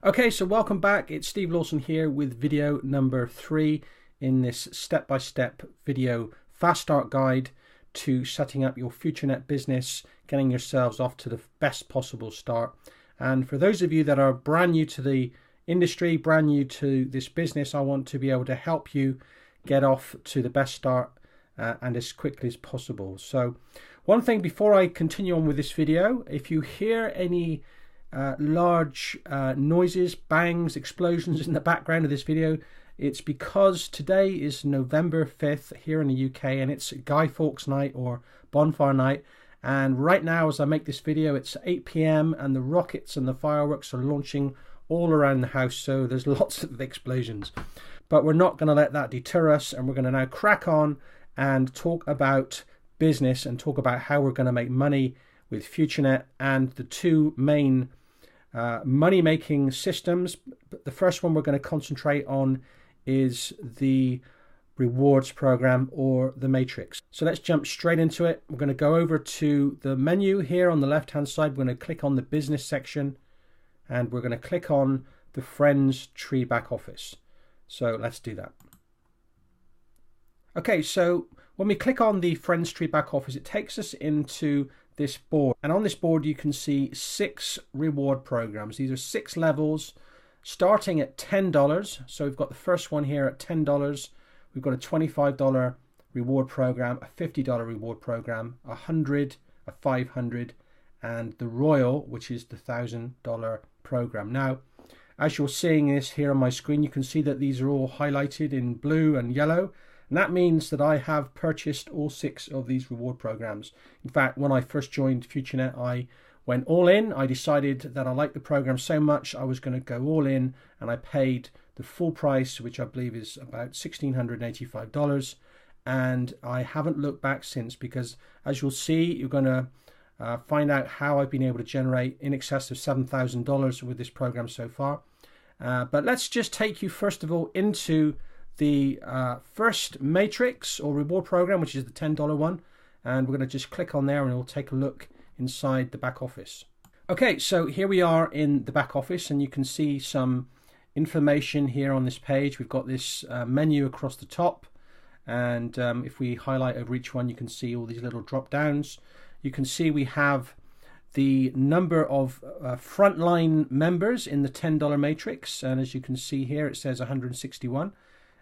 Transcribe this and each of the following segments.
Okay, so welcome back. It's Steve Lawson here with video number 3 in this step-by-step video fast start guide to setting up your FutureNet business, getting yourselves off to the best possible start. And for those of you that are brand new to the industry, brand new to this business, I want to be able to help you get off to the best start and as quickly as possible. So one thing before I continue on with this video, if you hear any large noises, bangs, explosions in the background of this video, it's because today is November 5th here in the UK and it's Guy Fawkes night or bonfire night, and right now as I make this video it's 8 p.m. and the rockets and the fireworks are launching all around the house, so there's lots of explosions. But we're not going to let that deter us, and we're going to now crack on and talk about business and talk about how we're going to make money with FutureNet and the two main money-making systems. The first one we're going to concentrate on is the rewards program or the matrix. So let's jump straight into it. We're going to go over to the menu here on the left hand side. We're going to click on the business section and we're going to click on the Friends Tree back office. So let's do that. Okay, so when we click on the Friends Tree back office, it takes us into this board, and on this board you can see 6 reward programs. These are 6 levels starting at $10. So we've got the first one here at $10. We've got a $25 reward program, a $50 reward program, a $100, a $500, and the Royal, which is the $1,000 program. Now, as you're seeing this here on my screen, you can see that these are all highlighted in blue and yellow. And that means that I have purchased all 6 of these reward programs. In fact, when I first joined FutureNet, I went all in. I decided that I liked the program so much, I was going to go all in, and I paid the full price, which I believe is about $1,685. And I haven't looked back since, because as you'll see, you're going to find out how I've been able to generate in excess of $7,000 with this program so far. But let's just take you first of all into the first matrix or reward program, which is the $10 one, and we're going to just click on there and we'll take a look inside the back office. Okay, so here we are in the back office, and you can see some information here on this page. We've got this menu across the top, and if we highlight over each one, you can see all these little drop downs. You can see we have the number of frontline members in the $10 matrix, and as you can see here it says 161.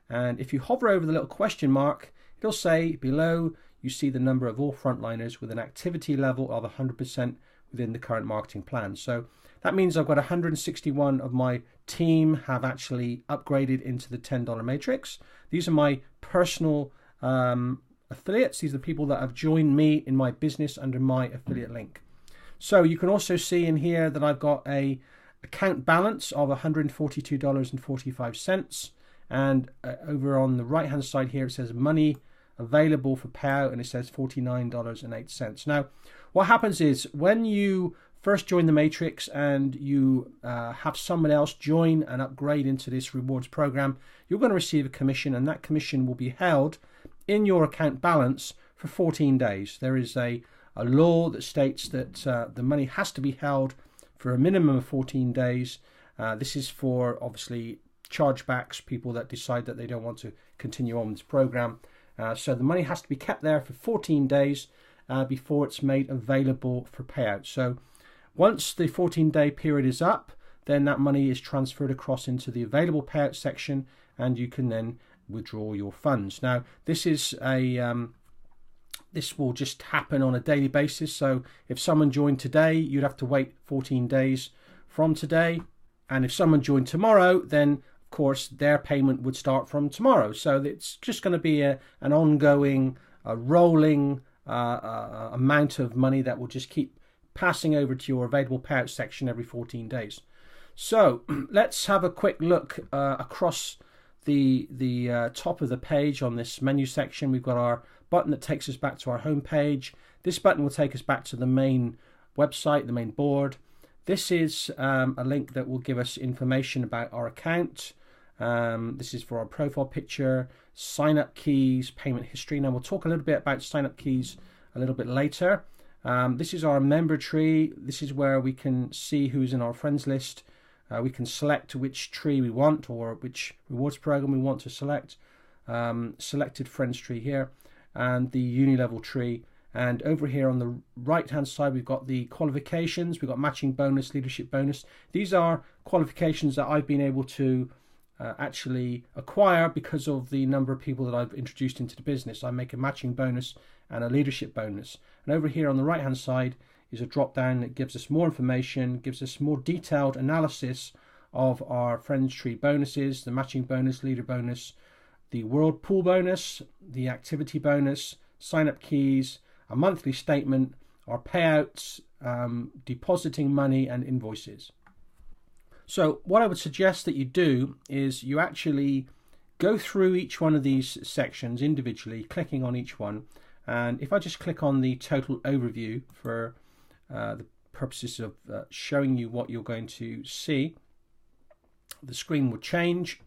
And if you hover over the little question mark, it'll say below you see the number of all frontliners with an activity level of 100% within the current marketing plan. So that means I've got 161 of my team have actually upgraded into the $10 matrix. These are my personal affiliates. These are the people that have joined me in my business under my affiliate link. So you can also see in here that I've got a account balance of $142.45. And over on the right hand side here it says money available for payout, and it says $49.08. Now what happens is when you first join the matrix and you have someone else join and upgrade into this rewards program, you're going to receive a commission, and that commission will be held in your account balance for 14 days. There is a law that states that the money has to be held for a minimum of 14 days. This is for obviously chargebacks, people that decide that they don't want to continue on this program. So the money has to be kept there for 14 days before it's made available for payout. So once the 14-day period is up, then that money is transferred across into the available payout section, and you can then withdraw your funds. Now this is this will just happen on a daily basis. So if someone joined today, you'd have to wait 14 days from today, and if someone joined tomorrow, then course their payment would start from tomorrow. So it's just going to be an ongoing rolling amount of money that will just keep passing over to your available payout section every 14 days. So let's have a quick look across the top of the page on this menu section. We've got our button that takes us back to our home page. This button will take us back to the main website, the main board. This is a link that will give us information about our account. This is for our profile picture, sign up keys, payment history. Now we'll talk a little bit about sign up keys a little bit later. This is our member tree. This is where we can see who's in our friends list. We can select which tree we want or which rewards program we want to select. Selected friends tree here, and the uni level tree. And over here on the right hand side, we've got the qualifications. We've got matching bonus, leadership bonus. These are qualifications that I've been able to actually acquire because of the number of people that I've introduced into the business. I make a matching bonus and a leadership bonus. And over here on the right hand side is a drop down that gives us more information, gives us more detailed analysis of our friends tree bonuses, the matching bonus, leader bonus, the world pool bonus, the activity bonus, sign up keys, a monthly statement, our payouts, depositing money, and invoices. So what I would suggest that you do is you actually go through each one of these sections individually, clicking on each one. And if I just click on the total overview for the purposes of showing you what you're going to see, the screen will change.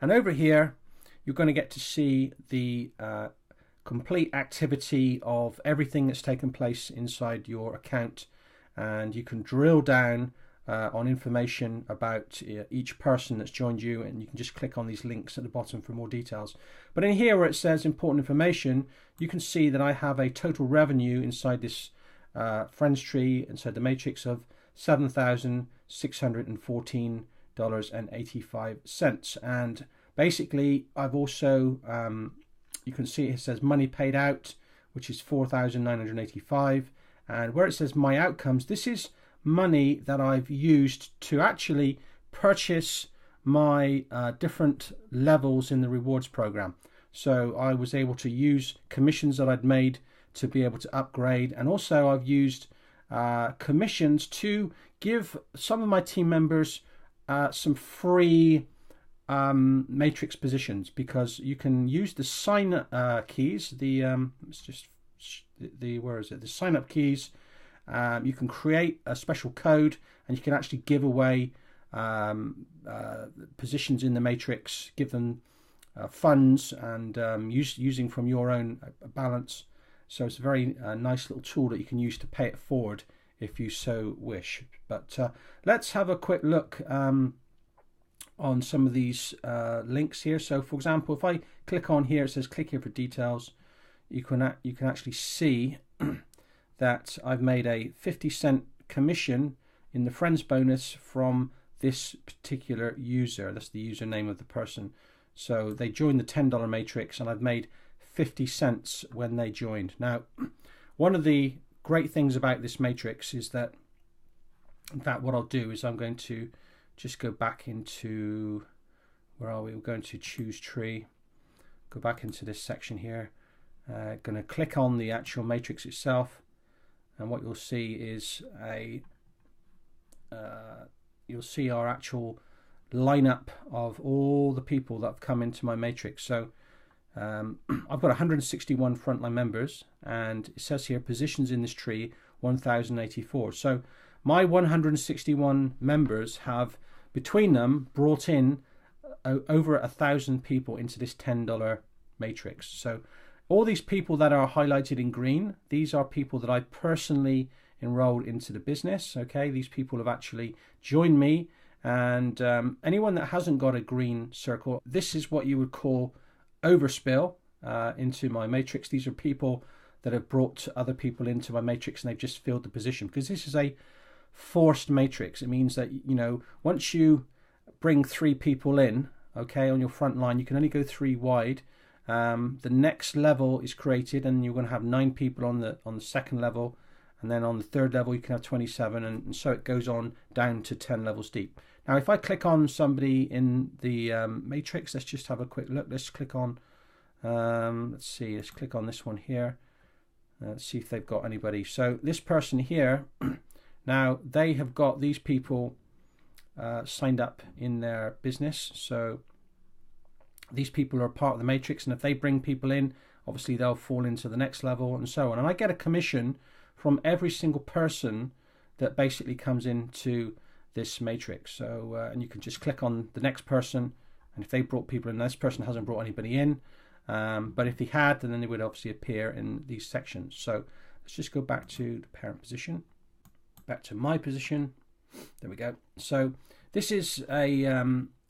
And over here, you're going to get to see the complete activity of everything that's taken place inside your account, and you can drill down on information about each person that's joined you, and you can just click on these links at the bottom for more details. But in here where it says important information, you can see that I have a total revenue inside this friends tree, inside the matrix, of $7,614.85. And basically I've also you can see it says money paid out, which is $4,985, and where it says my outcomes, this is money that I've used to actually purchase my different levels in the rewards program. So I was able to use commissions that I'd made to be able to upgrade, and also I've used commissions to give some of my team members some free matrix positions, because you can use the sign keys, the where is it, the sign up keys. You can create a special code, and you can actually give away positions in the matrix, give them funds, and using from your own balance. So it's a very nice little tool that you can use to pay it forward if you so wish. But let's have a quick look on some of these links here. So for example, if I click on here, it says click here for details. You can actually see that I've made a 50-cent commission in the friends bonus from this particular user. That's the username of the person. So they joined the $10 matrix, and I've made 50 cents when they joined. Now, one of the great things about this matrix is that, in fact, what I'll do is I'm going to just go back into, where are we? We're going to choose tree, go back into this section here, going to click on the actual matrix itself, and what you'll see is you'll see our actual lineup of all the people that have come into my matrix. So I've got 161 frontline members, and it says here positions in this tree 1084. So my 161 members have between them brought in over 1,000 people into this $10 matrix. So all these people that are highlighted in green, these are people that I personally enrolled into the business. Okay, these people have actually joined me, and anyone that hasn't got a green circle, this is what you would call overspill into my matrix. These are people that have brought other people into my matrix, and they've just filled the position, because this is a forced matrix. It means that, you know, once you bring 3 people in, okay, on your front line, you can only go 3 wide. The next level is created, and you're going to have 9 people on the second level, and then on the third level you can have 27, and so it goes on down to 10 levels deep. Now if I click on somebody in the matrix, let's just have a quick look. Let's click on let's click on this one here. Let's see if they've got anybody. So this person here, now they have got these people signed up in their business. So these people are part of the matrix, and if they bring people in, obviously they'll fall into the next level, and so on. And I get a commission from every single person that basically comes into this matrix. So and you can just click on the next person, and if they brought people in, this person hasn't brought anybody in, but if they had, then they would obviously appear in these sections. So let's just go back to the parent position, back to my position. There we go. So This is a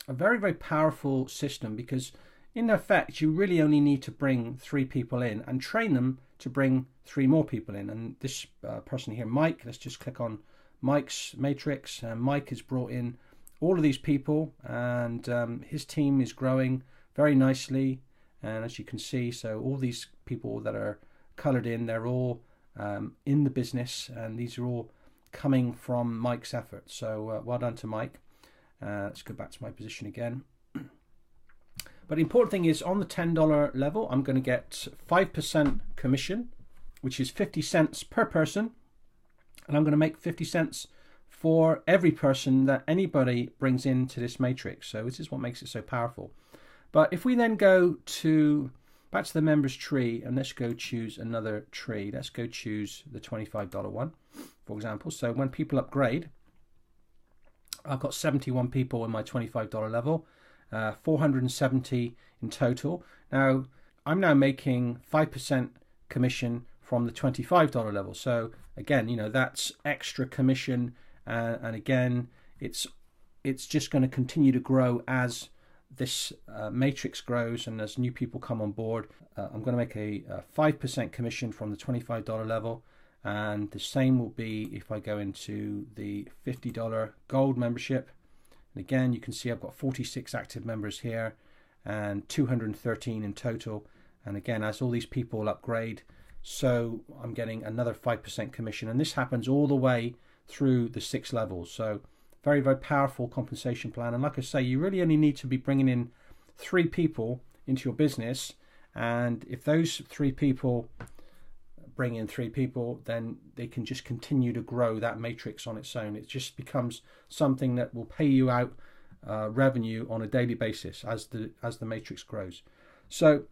very, very powerful system because in effect, you really only need to bring 3 people in and train them to bring 3 more people in. And this person here, Mike, let's just click on Mike's matrix. Mike has brought in all of these people, and his team is growing very nicely. And as you can see, so all these people that are colored in, they're all in the business, and these are all coming from Mike's effort. So well done to Mike. Let's go back to my position again. But the important thing is on the $10 level, I'm going to get 5% commission, which is 50 cents per person. And I'm going to make 50 cents for every person that anybody brings into this matrix. So this is what makes it so powerful. But if we then go back to the members tree, and let's go choose another tree. Let's go choose the $25 one, for example. So when people upgrade, I've got 71 people in my $25 level, 470 in total. Now, I'm now making 5% commission from the $25 level. So again, you know, that's extra commission. And again, it's just going to continue to grow as this matrix grows and as new people come on board. I'm going to make a 5% commission from the $25 level. And the same will be if I go into the $50 gold membership. And again, you can see I've got 46 active members here and 213 in total. And again, as all these people upgrade, so I'm getting another 5% commission. And this happens all the way through the 6 levels. So very, very powerful compensation plan. And like I say, you really only need to be bringing in 3 people into your business. And if those 3 people bring in 3 people, then they can just continue to grow that matrix on its own. It just becomes something that will pay you out revenue on a daily basis as the matrix grows. So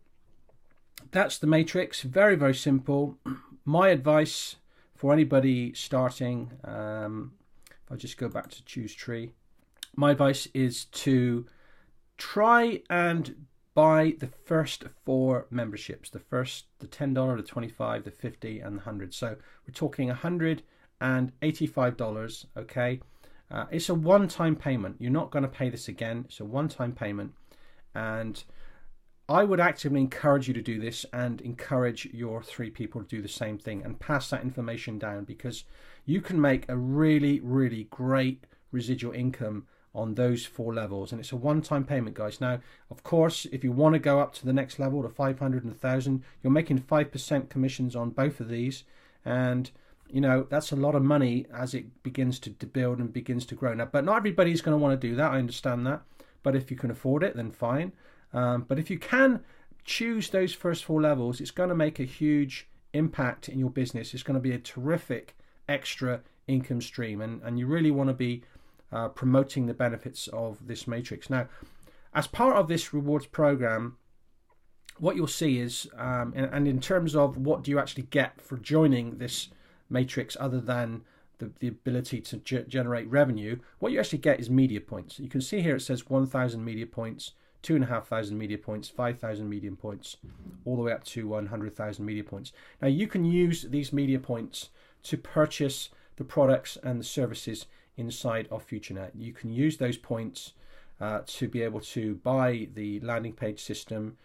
that's the matrix. Very, very simple. My advice for anybody starting, if I just go back to choose tree, my advice is to try and buy the first 4 memberships, the $10, the $25, the $50, and the $100. So we're talking $185, okay? It's a one-time payment. You're not going to pay this again. It's a one-time payment. And I would actively encourage you to do this and encourage your 3 people to do the same thing and pass that information down, because you can make a really, really great residual income on those 4 levels. And it's a one-time payment, guys. Now, of course, if you want to go up to the next level to 500 and 1,000, you're making 5% commissions on both of these. And, you know, that's a lot of money as it begins to build and begins to grow. Now, but not everybody's going to want to do that. I understand that. But if you can afford it, then fine. But if you can choose those first 4 levels, it's going to make a huge impact in your business. It's going to be a terrific extra income stream. And you really want to be promoting the benefits of this matrix. Now, as part of this rewards program, what you'll see is, and in terms of what do you actually get for joining this matrix other than the ability to generate revenue, what you actually get is media points. You can see here it says 1,000 media points, 2,500 media points, 5,000 media points, all the way up to 100,000 media points. Now, you can use these media points to purchase the products and the services inside of FutureNet. You can use those points to be able to buy the landing page system.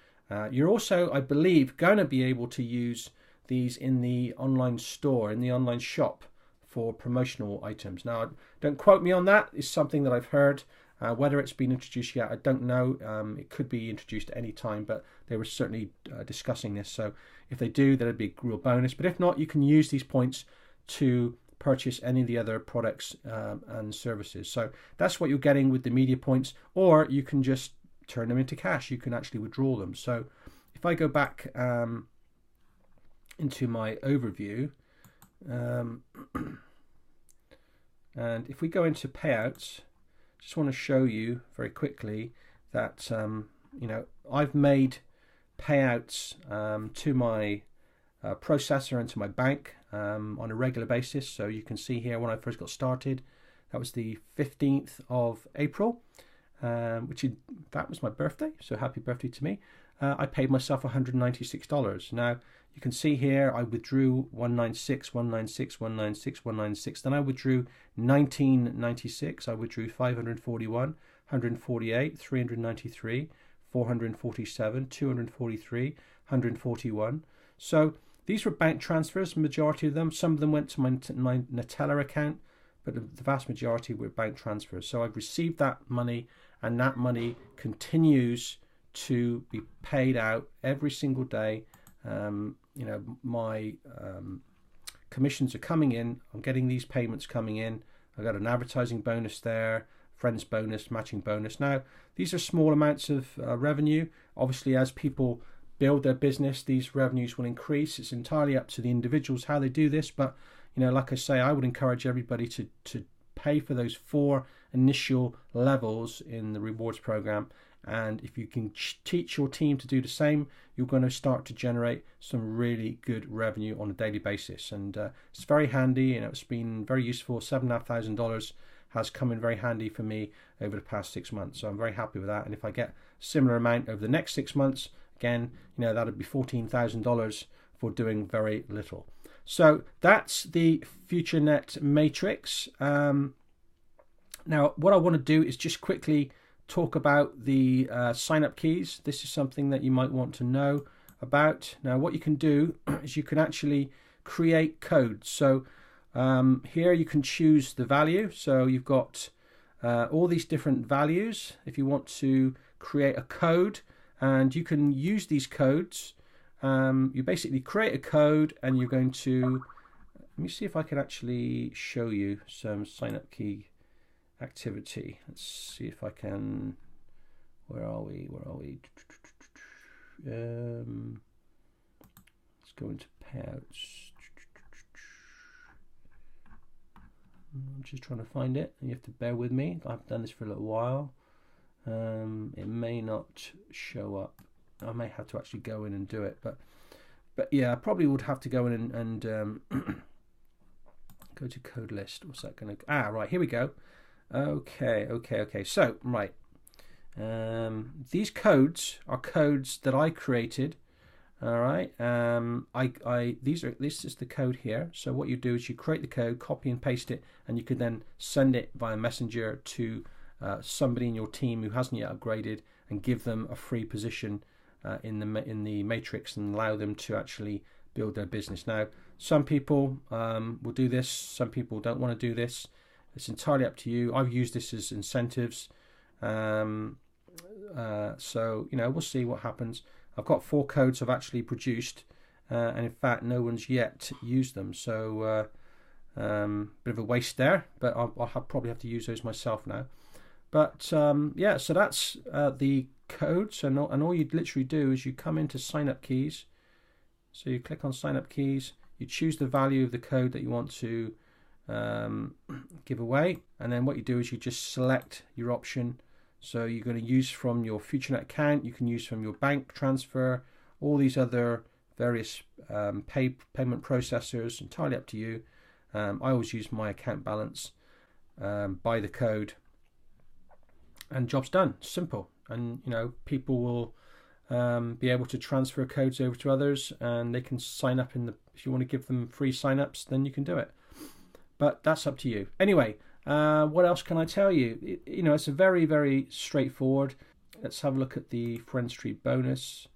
You're also, I believe, going to be able to use these in the online store, in the online shop, for promotional items. Now, don't quote me on that. It's something that I've heard. Whether it's been introduced yet, I don't know. It could be introduced at any time, but they were certainly discussing this. So if they do, that'd be a real bonus. But if not, you can use these points to purchase any of the other products and services. So that's what you're getting with the media points, or you can just turn them into cash. You can actually withdraw them. So if I go back into my overview, and if we go into payouts, just want to show you very quickly that you know, I've made payouts to my processor and to my bank on a regular basis. So you can see here when I first got started, that was the 15th of April, which in fact was my birthday. So happy birthday to me. I paid myself $196. Now, You can see here I withdrew 196, 196, 196, 196. Then I withdrew 1996. I withdrew 541, 148, 393, 447, 243, 141. So these were bank transfers, majority of them. Some of them went to my Nutella account, but the vast majority were bank transfers. So I've received that money, and that money continues to be paid out every single day. You know, my commissions are coming in. I'm getting these payments coming in. I got an advertising bonus there, friends bonus, matching bonus. Now, these are small amounts of revenue. Obviously, as people build their business, these revenues will increase. It's entirely up to the individuals how they do this. But, you know, like I say, I would encourage everybody to pay for those 4 initial levels in the rewards program. And if you can teach your team to do the same, you're going to start to generate some really good revenue on a daily basis. And it's very handy. You know, it's been very useful. $7,500 has come in very handy for me over the past 6 months. So I'm very happy with that. And if I get a similar amount over the next 6 months, again, you know, that'd be $14,000 for doing very little. So that's the FutureNet matrix. Now, what I want to do is just quickly talk about the sign-up keys. This is something that you might want to know about. Now, what you can do is you can actually create codes. So here you can choose the value. So you've got all these different values if you want to create a code, and you can use these codes. You basically create a code, and you're going to, let me see if I can actually show you some sign-up key activity. Let's see if I can. Where are we? Let's go into payouts. I'm just trying to find it. You have to bear with me. I've done this for a little while. It may not show up. I may have to actually go in and do it, but yeah, I probably would have to go in and go to code list. What's that going to? Right, here we go. Okay. So, right. These codes are codes that I created. All right. This is the code here. So what you do is you create the code, copy and paste it, and you can then send it via Messenger to somebody in your team who hasn't yet upgraded, and give them a free position in the matrix, and allow them to actually build their business. Now, some people will do this. Some people don't want to do this. It's entirely up to you. I've used this as incentives. So, you know, we'll see what happens. I've got 4 codes I've actually produced, and in fact, no one's yet used them. So, bit of a waste there, but I'll probably have to use those myself now. But yeah, so that's the codes, and all you literally do is you come into sign up keys. So you click on sign up keys, you choose the value of the code that you want to give away, and then what you do is you just select your option. So you're going to use from your FutureNet account, you can use from your bank transfer, all these other various payment processors, entirely up to you. I always use my account balance, buy the code, and job's done. Simple. And you know, people will be able to transfer codes over to others, and they can sign up if you want to give them free sign-ups, then you can do it. But that's up to you. Anyway, what else can I tell you? You know, it's a very, very straightforward. Let's have a look at the Friend Street bonus.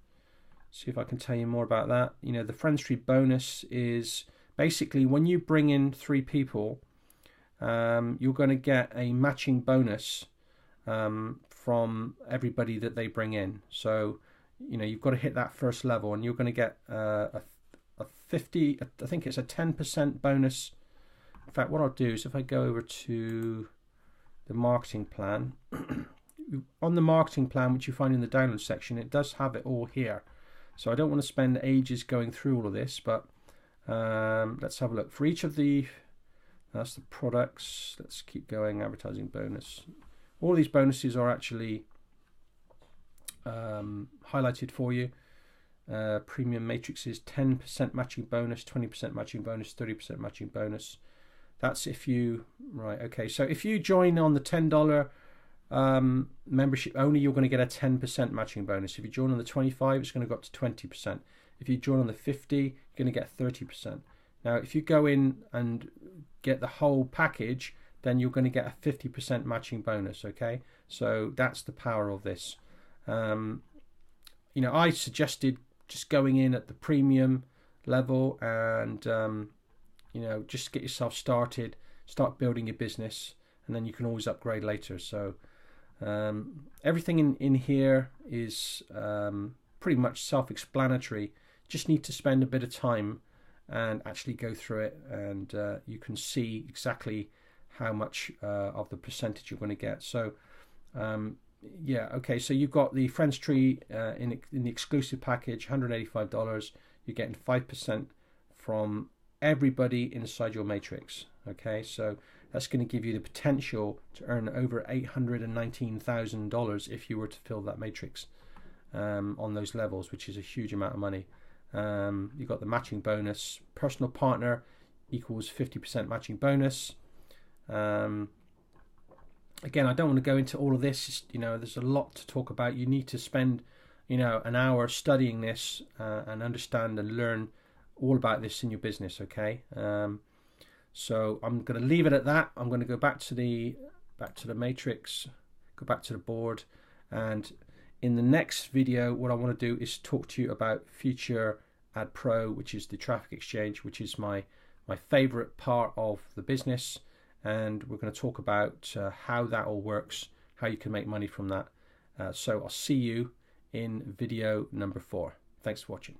See if I can tell you more about that. You know, the Friend Street bonus is basically when you bring in 3 people, you're going to get a matching bonus from everybody that they bring in. So, you know, you've got to hit that first level, and you're going to get a 50, I think it's a 10% bonus. In fact, what I'll do is if I go over to the marketing plan, on the marketing plan, which you find in the download section, it does have it all here. So I don't want to spend ages going through all of this, but let's have a look. For each of that's the products. Let's keep going. Advertising bonus. All these bonuses are actually highlighted for you. Premium matrices, 10% matching bonus, 20% matching bonus, 30% matching bonus. That's if you, right, okay. So if you join on the $10 membership only, you're going to get a 10% matching bonus. If you join on the 25, it's going to go up to 20%. If you join on the 50, you're going to get 30%. Now, if you go in and get the whole package, then you're going to get a 50% matching bonus. Okay, so that's the power of this. You know, I suggested just going in at the premium level and you know, just get yourself started, start building your business, and then you can always upgrade later. So everything in here is pretty much self-explanatory. Just need to spend a bit of time and actually go through it, and you can see exactly how much of the percentage you're going to get. So yeah, okay, so you've got the Friends Tree in the exclusive package, $185. You're getting 5% from everybody inside your matrix. Okay, so that's going to give you the potential to earn over $819,000 if you were to fill that matrix on those levels, which is a huge amount of money. You've got the matching bonus. Personal partner equals 50% matching bonus. Again, I don't want to go into all of this. You know, there's a lot to talk about. You need to spend, you know, an hour studying this and understand and learn all about this in your business. Okay, so I'm going to leave it at that. I'm going to go back to the matrix, go back to the board, and in the next video, what I want to do is talk to you about FutureNet Pro, which is the traffic exchange, which is my favorite part of the business. And we're going to talk about how that all works, how you can make money from that. So I'll see you in video number 4. Thanks for watching.